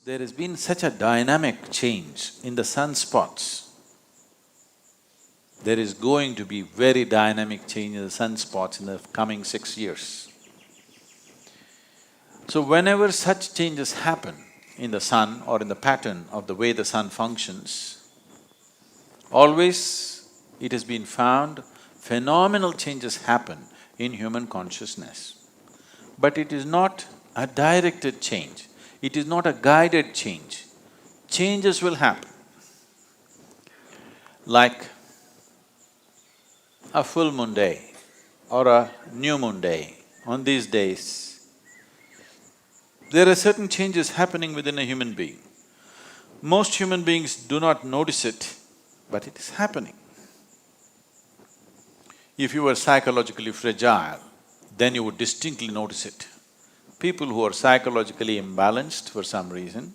There has been such a dynamic change in the sunspots. There is going to be very dynamic change in the sunspots in the coming 6 years. So whenever such changes happen in the sun or in the pattern of the way the sun functions, always it has been found phenomenal changes happen in human consciousness. But it is not a directed change, it is not a guided change. Changes will happen. Like a full moon day or a new moon day, on these days, there are certain changes happening within a human being. Most human beings do not notice it, but it is happening. If you were psychologically fragile, then you would distinctly notice it. People who are psychologically imbalanced for some reason,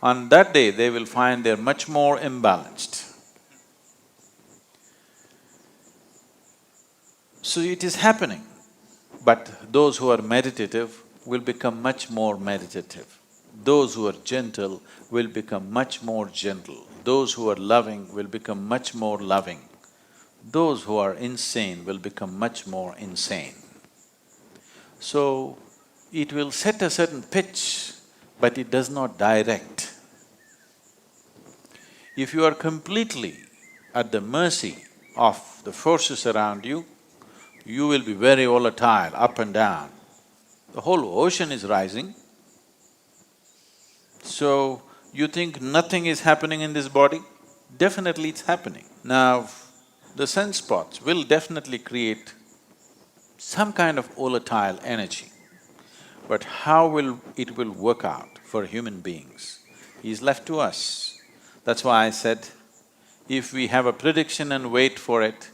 on that day they will find they're much more imbalanced. So it is happening, but those who are meditative will become much more meditative. Those who are gentle will become much more gentle. Those who are loving will become much more loving. Those who are insane will become much more insane. So, it will set a certain pitch, but it does not direct. If you are completely at the mercy of the forces around you, you will be very volatile, up and down. The whole ocean is rising. So, you think nothing is happening in this body? Definitely it's happening. Now, the sunspots will definitely create some kind of volatile energy. But how it will work out for human beings is left to us. That's why I said, if we have a prediction and wait for it,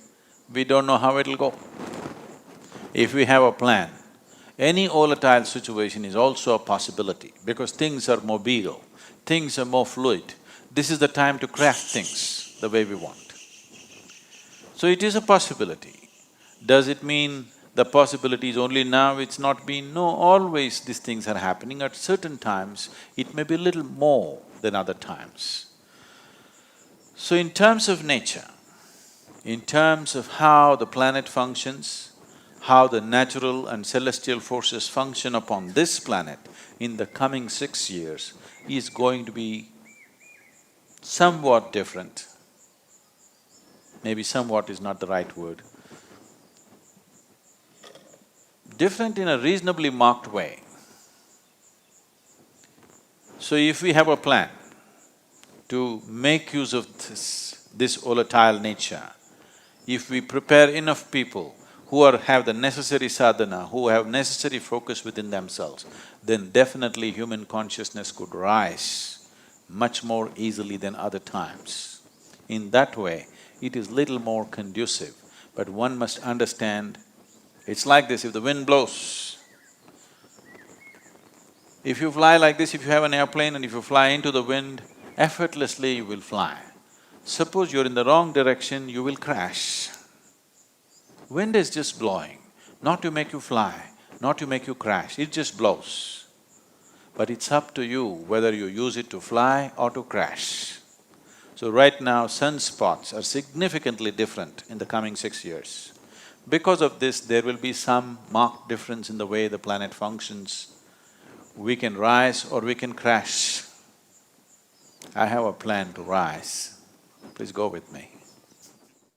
we don't know how it'll go. If we have a plan, any volatile situation is also a possibility because things are mobile, things are more fluid. This is the time to craft things the way we want. So it is a possibility. Does it mean the possibility is only now, it's not been? No, always these things are happening. At certain times, it may be a little more than other times. So in terms of nature, in terms of how the planet functions, how the natural and celestial forces function upon this planet in the coming 6 years is going to be somewhat different. Maybe somewhat is not the right word. Different in a reasonably marked way. So if we have a plan to make use of this volatile nature, if we prepare enough people who have the necessary sadhana, who have necessary focus within themselves, then definitely human consciousness could rise much more easily than other times. In that way, it is little more conducive, but one must understand, it's like this, if the wind blows, if you fly like this, if you have an airplane and if you fly into the wind, effortlessly you will fly. Suppose you're in the wrong direction, you will crash. Wind is just blowing, not to make you fly, not to make you crash, it just blows. But it's up to you whether you use it to fly or to crash. So right now, sunspots are significantly different in the coming 6 years. Because of this, there will be some marked difference in the way the planet functions. We can rise or we can crash. I have a plan to rise. Please go with me.